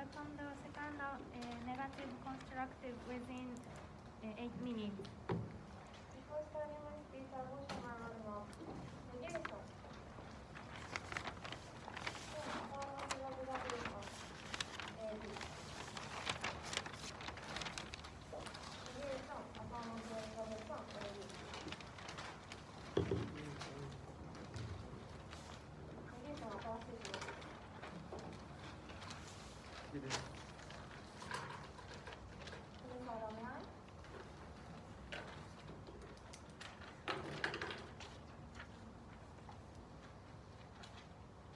welcome the second negative constructive within 8 minutes. Before starting my speech, I will show my roadmap. Negation.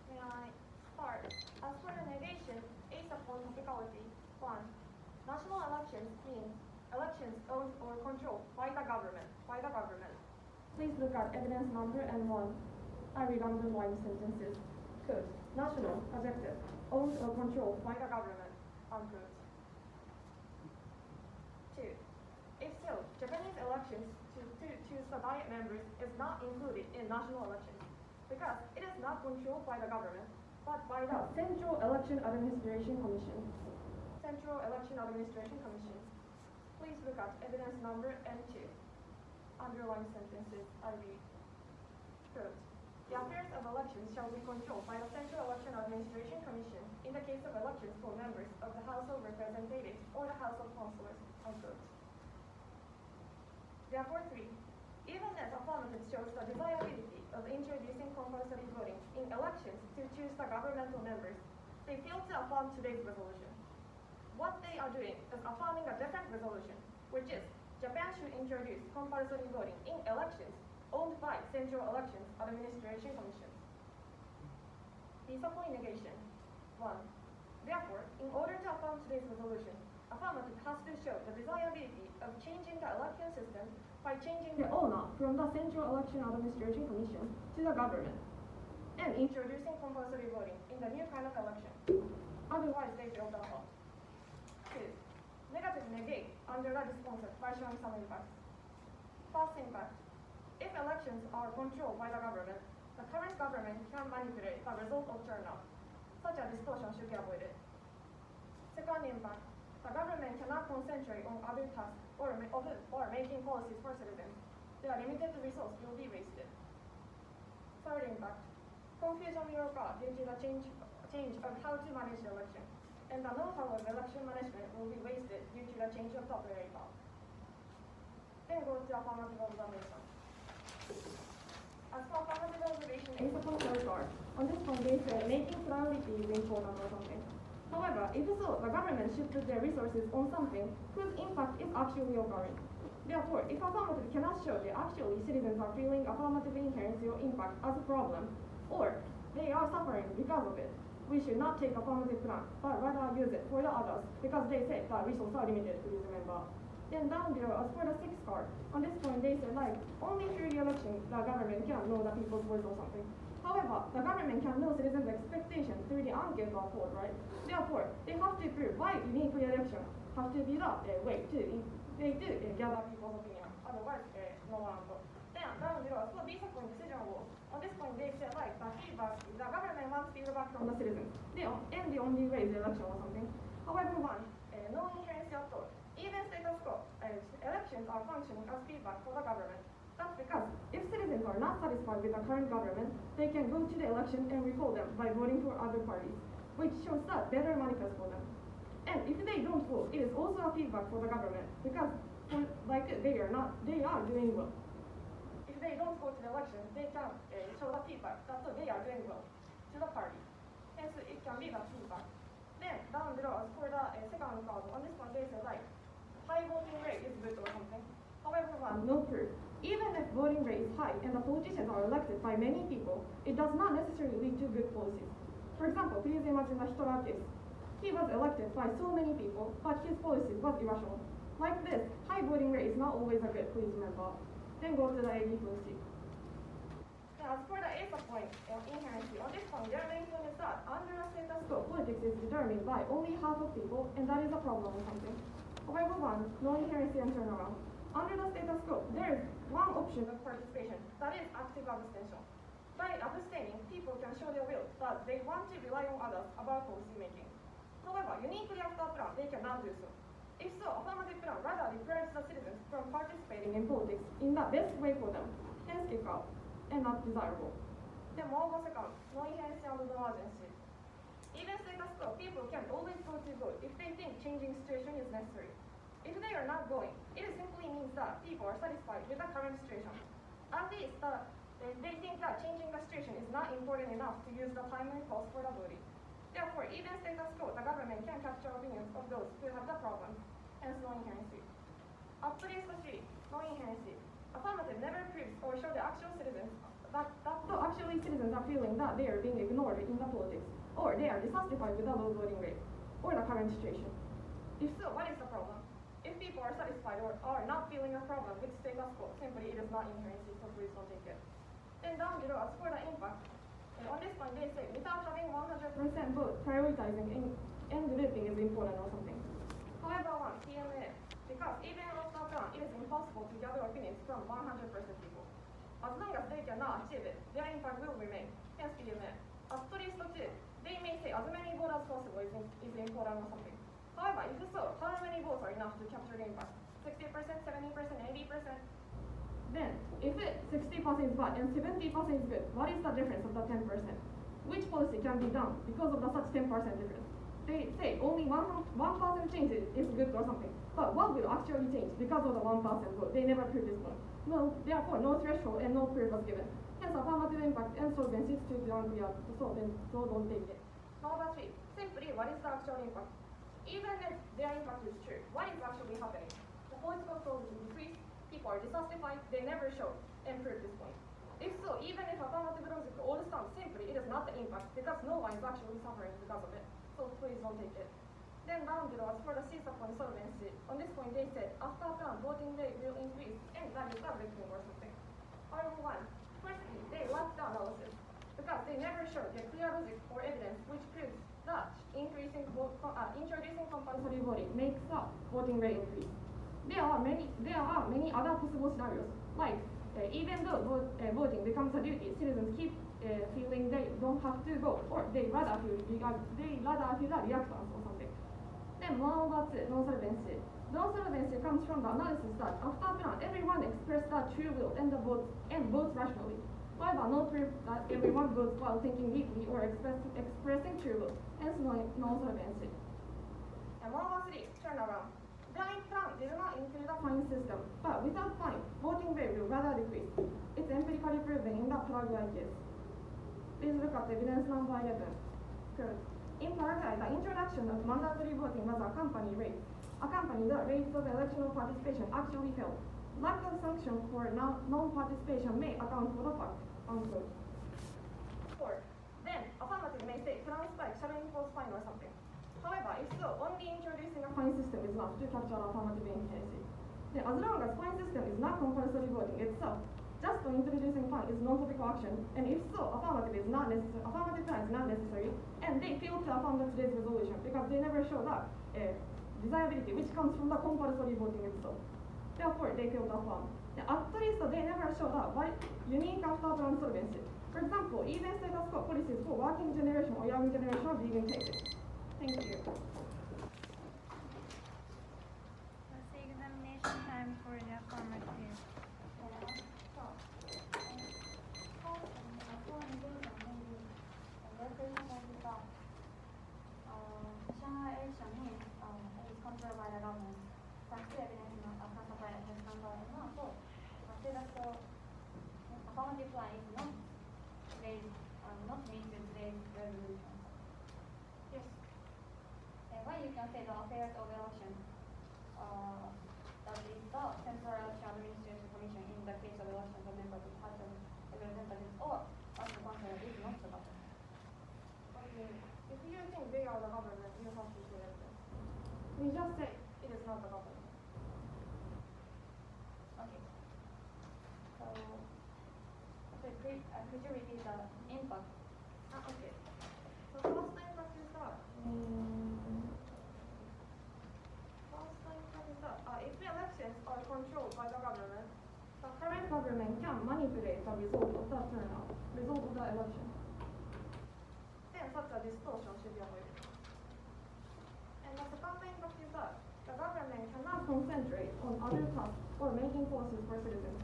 May I start? As for the negation, is upon typicality. 1. National elections means elections owned or controlled by the government. Please look at evidence number and 1. I read underlined sentences. Quote, national, adjective, owned or controlled by the government, unquote. 2. If so, Japanese elections to choose the diet members is not included in national elections because it is not controlled by the government, but by the Central Election Administration Commission. Please look at evidence number N2. Underlined sentences I read. Quote, the affairs of elections shall be controlled by the Central Election Administration Commission in the case of elections for members of the House of Representatives or the House of Councilors, unquote. Therefore, 3. Even if affirmative shows the desirability of introducing compulsory voting in elections to choose the governmental members, they fail to affirm today's resolution. What they are doing is affirming a different resolution, which is Japan should introduce compulsory voting in elections owned by Central Elections Administration Commission. Disappoint negation. 1. Therefore, in order to affirm today's resolution, affirmative has to show the desirability of changing the election system by changing the owner from the Central Election Administration Commission to the government and introducing compulsory voting in the new kind of election. Otherwise, they fail to affirm. 2. Negative negate under the concept by showing some impacts. First impact. If elections are controlled by the government, the current government can manipulate the result of turnout. Such a distortion should be avoided. Second impact. The government cannot concentrate on other tasks or making policies for citizens. Their limited resources will be wasted. Third impact. Confusion will occur due to the change of how to manage the election, and the know-how of election management will be wasted due to the change of the operator. Then go to affirmative observation. As for affirmative observation, it's a control card. On this point, they say making priority is important or something. However, if so, the government should put their resources on something whose impact is actually occurring. Therefore, if affirmative cannot show that actually citizens are feeling affirmative inherency or impact as a problem, or they are suffering because of it, we should not take affirmative plan, but rather use it for the others because they say that resources are limited, please remember. Then down below, as for the sixth card, on this point they say like, only through the election the government can know the people's voice or something. However, the government can know citizens' expectations through the anketa or poll, right? Therefore, they have to prove why unique re-election have to be the way to gather people's opinion. Otherwise, no one will. Then down below, as for disappointing decision rule, on this point they say like the feedback, the government wants feedback from the citizens. And the only way is the election or something. However, no inherency at all. Even status quo, elections are functioning as feedback for the government. That's because if citizens are not satisfied with the current government, they can go to the election and recall them by voting for other parties, which shows that better manifest for them. And if they don't vote, it is also a feedback for the government because they are doing well. If they don't go to the election, they can show the feedback that they are doing well to the party. Hence, it can be the feedback. Then down below, as for the second card, on this one they say like high voting rate is good or something. However, no proof. Even if voting rate is high and the politicians are elected by many people, it does not necessarily lead to good policies. For example, please imagine the Hitler case. He was elected by so many people, but his policies was irrational. Like this, high voting rate is not always a good, please remember. Then go to the AFF. As for the AFF point inherency, on this point, their main point is that under a status quo, politics is determined by only half of people, and that is a problem or something. However, no inherency and turnaround. Under the status quo, there is one option of participation, that is active abstention. By abstaining, people can show their will that they want to rely on others about policy making. However, uniquely after plan, they cannot do so. If so, affirmative plan rather deprives the citizens from participating in politics in the best way for them, hence kick out, and not desirable. Then moreover second, non-inherency and non-urgency. Even status quo, people can always go to vote if they think changing situation is necessary. If they are not going, it simply means that people are satisfied with the current situation. At least they think that changing the situation is not important enough to use the time and cost for the voting. Therefore, even status quo, the government can capture opinions of those who have the problem, hence non-inherency. Up to this C, non-inherency. Affirmative never proves or shows the actual citizens that actually citizens are feeling that they are being ignored in the politics, or they are dissatisfied with the low voting rate, or the current situation. If so, what is the problem? If people are satisfied or are not feeling a problem with status quo, simply it is not inherency, so please don't take it. Then down below, as for the impact, on this point they say, without having 100% vote, prioritizing and grouping is important or something. However, one, PMA, because even after plan, it is impossible to gather opinions from 100% people. As long as they cannot achieve it, their impact will remain, hence PMA. As to list 2, they may say as many votes as possible is important or something. However, if so, how many votes are enough to capture the impact? 60%, 70%, 80%? Then, if 60% is bad and 70% is good, what is the difference of the 10%? Which policy can be done because of the such 10% difference? They say only 1% change is good or something, but what will actually change because of the 1% vote? They never prove this one. No, therefore, no threshold and no proof was given. Hence, affirmative impact and solvency is too unclear, so don't take it. Number 3, simply what is the actual impact? Even if their impact is true, what is actually happening? The political cost will decrease, people are dissatisfied, they never show and prove this point. If so, even if affirmative logic all stands, simply it is not the impact because no one is actually suffering because of it. So please don't take it. Then down below, as for the CSAP on solvency, on this point they said after plan voting rate will increase and that is not victim or something. Article 1. Firstly, they lack the analysis because they never show the clear logic or evidence which proves that introducing compulsory voting makes the voting rate increase. There are many other possible scenarios, like even though voting becomes a duty, citizens keep feeling they don't have to vote, or they rather feel the reactance or something. Then moreover, non-solvency. Non-solvency comes from the analysis that after plan, everyone expressed their true will and votes rationally. However, no proof that everyone votes while thinking deeply or expressing true will, hence non-solvency. And moreover, 3, turnaround. Blind plan did not include a fine system, but without fine, voting rate will rather decrease. It's empirically proven in the Paraguay case. Please look at evidence number 11. In Paraguay, the introduction of mandatory voting was accompanied the rates of electoral participation actually fell. Lack of sanction for non-participation may account for the fact. 4. Then, affirmative may say plan spike shall impose fine or something. However, if so, only introducing a fine system is enough to capture affirmative inherency. Then, as long as fine system is not compulsory voting itself, just introducing fine is non-topical action, and if so, affirmative plan is not necessary, and they fail to affirm today's resolution because they never show that desirability which comes from the compulsory voting itself. Therefore, they fail to affirm. At least they never show that unique after plan solvency. For example, even status quo policies for working generation or young generation are being taken. Thank you. That's the examination time for the affirmative. Shanghai election is controlled by the government. Thanks to evidence of Kasapa has controlled not so. Status quo affirmative plan is not linked to today's resolution. Yes. Why you can say the affairs of election that is the Central Election Administration Commission in the case of elections of members of House of Representatives or as the council is not the government. Okay. If you think they are the government, you have to say evidence. We just say it is not the government. Okay. So, could you repeat the impact? Okay. So first impact is that. If the elections are controlled by the government, the current government can manipulate the result of the election. Then such a distortion should be avoided. concentrate on other tasks or making policies for citizens.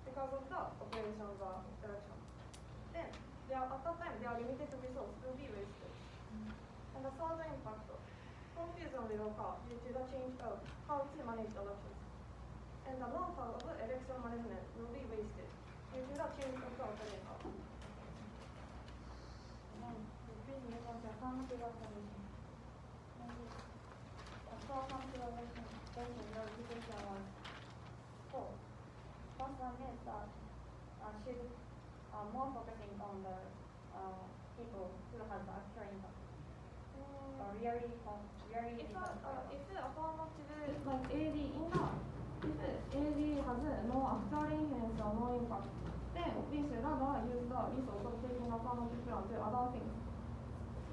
Because of the operations of election. Then, at that time, their limited resources will be wasted. And the third impact, confusion will occur due to the change of how to manage elections. And the know-how of election management will be wasted due to the change of the operator. Please move on to affirmative observation. After affirmative observation, the notification was four. First one is that should more focusing on the people who has the actual impact. Really if affirmative, like AD in the, if AD has no actual influence or no impact, then we should rather use the resource of taking affirmative plan to other things.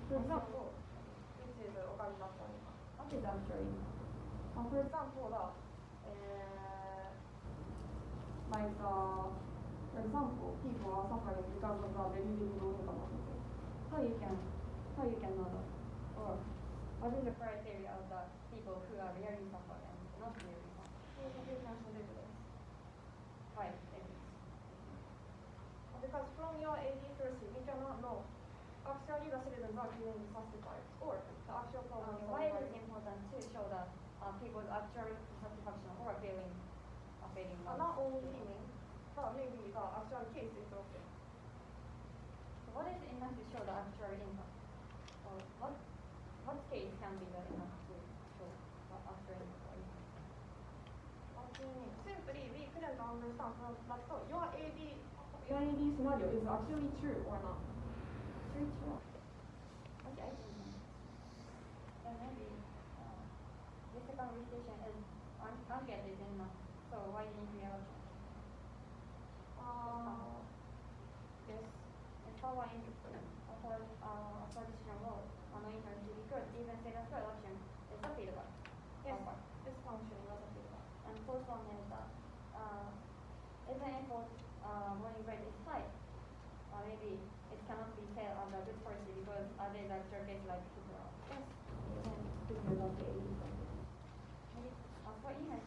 For example, which is organizational impact. What is actual impact? For example, for example, people are suffering because of the very little income or something. How you can know that? Or what is the criteria of the people who are really suffering and not really suffering? Right, because from your AD sources, we cannot know actually the citizens are feeling satisfied or the actual problem. Why it is important to show the people's actual satisfaction or feeling? Not only feeling, but maybe the actual case is okay. So what is enough to show the actual impact? Or what case can be the enough to show the actual impact? Simply, we couldn't understand from that. So your AD scenario is actually true or not? True. Okay, I think then maybe the second reputation is unget is enough. So why didn't we have Yes. And following opposition role on the interview because even status quo election is a feedback. Yes, it's functioning as a feedback. And fourth one is that even if voting rate is high, maybe it cannot be said on the good policy because there is actual case like Hitler. Yes. Maybe for email